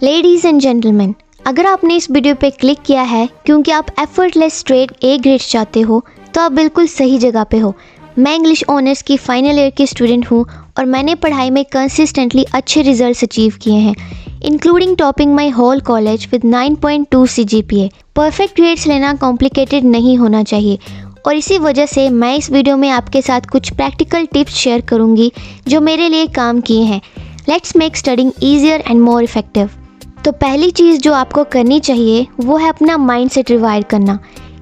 Ladies and gentleman, अगर आपने इस वीडियो पे क्लिक किया है क्योंकि आप एफर्टलेस स्ट्रेट ए ग्रेड्स चाहते हो तो आप बिल्कुल सही जगह पे हो। मैं इंग्लिश ऑनर्स की फाइनल ईयर की स्टूडेंट हूँ और मैंने पढ़ाई में कंसिस्टेंटली अच्छे रिजल्ट्स अचीव किए हैं, including topping my whole college with 9.2 CGPA। Perfect grades लेना कॉम्प्लिकेटेड नहीं होना चाहिए और इसी वजह से मैं इस वीडियो में आपके साथ कुछ प्रैक्टिकल टिप्स शेयर करूँगी जो मेरे लिए काम किए हैं। Let's make studying easier and more effective. तो पहली चीज़ जो आपको करनी चाहिए वो है अपना माइंड सेट रिवायर करना।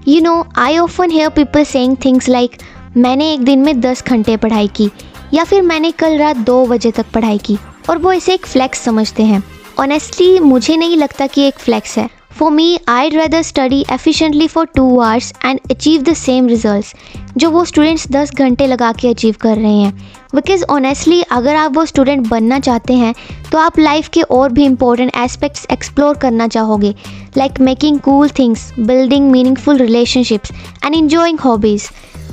You know, I often hear people saying things like मैंने एक दिन में 10 घंटे पढ़ाई की या फिर मैंने कल रात 2 बजे तक पढ़ाई की, और वो इसे एक फ्लेक्स समझते हैं। ऑनेस्टली मुझे नहीं लगता कि एक फ्लेक्स है। For me I'd rather study efficiently for 2 hours and achieve the same results जो वो स्टूडेंट्स 10 घंटे लगा के अचीव कर रहे हैं। बिकॉज ऑनेस्टली अगर आप वो स्टूडेंट बनना चाहते हैं तो आप लाइफ के और भी इम्पोर्टेंट एस्पेक्ट्स एक्सप्लोर करना चाहोगे, like making cool things, building meaningful relationships and enjoying hobbies.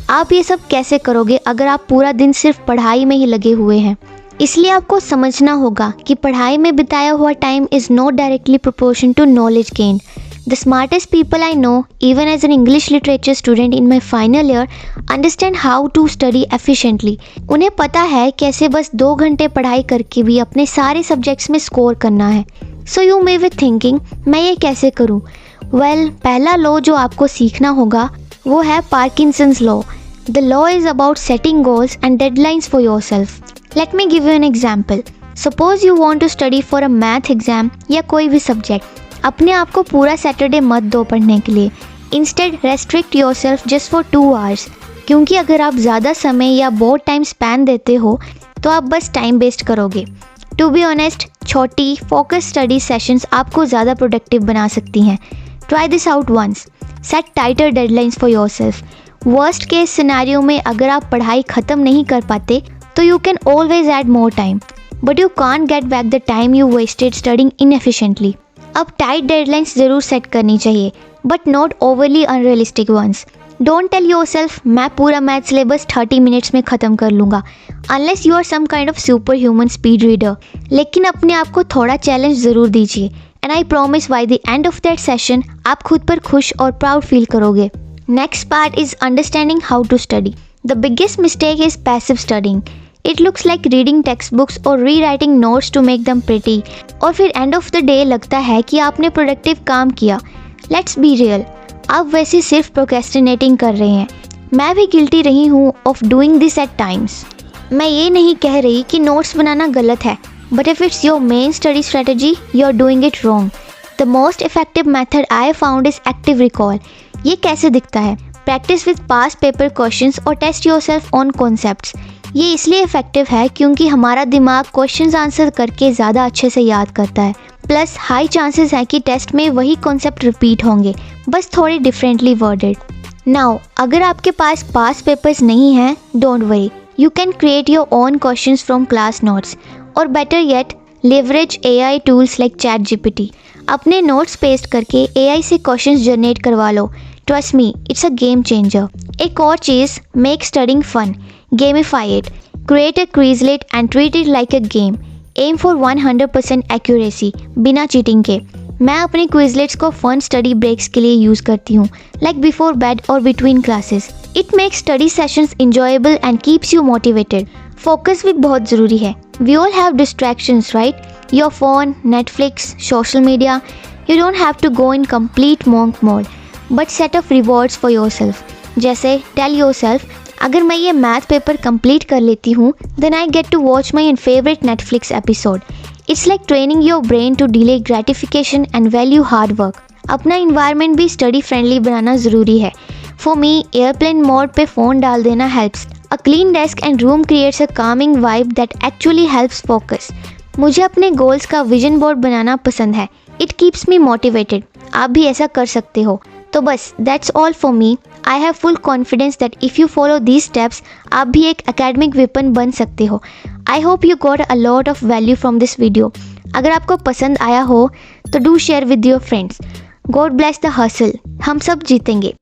आप ये सब कैसे करोगे अगर आप पूरा दिन सिर्फ पढ़ाई में ही लगे हुए हैं? इसलिए आपको समझना होगा कि पढ़ाई में बिताया हुआ time is not directly proportion to knowledge gain. The smartest people I know, even as an English literature student in my final year, understand how to study efficiently. उन्हें पता है कैसे बस 2 घंटे पढ़ाई करके भी अपने सारे सब्जेक्ट्स में स्कोर करना है। So you may be thinking, मैं ये कैसे करूँ? Well, पहला लॉ जो आपको सीखना होगा वो है Parkinson's law. The law is about setting goals and deadlines for yourself. Let me give you an example. Suppose you want to study for a math exam या कोई भी सब्जेक्ट। अपने आप को पूरा सैटरडे मत दो पढ़ने के लिए। Instead restrict yourself just for 2 hours, क्योंकि अगर आप ज़्यादा समय या बहुत टाइम स्पैन देते हो तो आप बस टाइम वेस्ट करोगे। टू बी ऑनेस्ट, छोटी फोकस स्टडी सेशंस आपको ज़्यादा प्रोडक्टिव बना सकती हैं। Try this out once. Set tighter deadlines for yourself. Worst case scenario में अगर आप पढ़ाई ख़त्म नहीं कर पाते तो you can always add more time, but you can't get back the time you wasted studying inefficiently. अब टाइट डेडलाइंस ज़रूर सेट करनी चाहिए, but not overly unrealistic once. Don't tell yourself मैं पूरा मैथ सिलेबस 30 मिनट्स में ख़त्म कर लूँगा, unless you are some kind of super human speed reader. लेकिन अपने आप को थोड़ा चैलेंज ज़रूर दीजिए, and I promise by the end of that session आप खुद पर खुश और प्राउड फील करोगे। Next part is understanding how to study. The biggest mistake is passive studying. It looks like reading textbooks और rewriting notes to make them pretty, और फिर end of the day लगता है कि आपने प्रोडक्टिव काम किया। Let's be real, आप वैसे सिर्फ प्रोक्रेस्टिनेटिंग कर रहे हैं। मैं भी गिल्टी रही हूँ of doing this at times। मैं ये नहीं कह रही कि नोट्स बनाना गलत है, but if it's your main study strategy, you're doing it wrong. The most effective method I found is active recall. ये कैसे दिखता है? Practice with past paper questions और test yourself on concepts। ये इसलिए इफ़ेक्टिव है क्योंकि हमारा दिमाग क्वेश्चंस आंसर करके ज़्यादा अच्छे से याद करता है। प्लस हाई चांसेस है कि टेस्ट में वही कॉन्सेप्ट रिपीट होंगे, बस थोड़ी डिफरेंटली वर्डेड। नाउ अगर आपके पास पास्ट पेपर्स नहीं हैं, don't worry, you can create your own questions from class notes, और better yet leverage AI tools like ChatGPT। अपने नोट्स पेस्ट करके AI से क्वेश्चंस जनरेट करवा लो। Trust me, it's a game changer. एक और चीज़, make studying fun. Gamify it. Create a Quizlet and treat it like a game. Aim for 100% accuracy, बिना cheating के। मैं अपने Quizlets को फन स्टडी ब्रेक्स के लिए यूज़ करती हूँ, लाइक बिफोर बेड और between classes. It makes study sessions enjoyable and keeps you motivated. Focus भी बहुत ज़रूरी है। We all have distractions, right? Your phone, Netflix, social media. You don't have to go in complete monk mode, but set up rewards for yourself. जैसे tell yourself, अगर मैं ये math paper complete कर लेती हूँ then I get to watch my favourite Netflix episode. It's like training your brain to delay gratification and value hard work. अपना environment भी study friendly बनाना ज़रूरी है। फॉर मी एयरप्लेन मोड पे phone डाल देना helps. A clean desk and room creates a calming vibe that actually helps focus. मुझे अपने गोल्स का विजन बोर्ड बनाना पसंद है। It keeps me motivated. आप भी ऐसा कर सकते हो। तो बस that's all for me. I have full confidence that if you follow these steps आप भी एक एकेडमिक वेपन बन सकते हो। I hope you got a lot of value from this video. अगर आपको पसंद आया हो तो do share with your friends. God bless the hustle. हम सब जीतेंगे।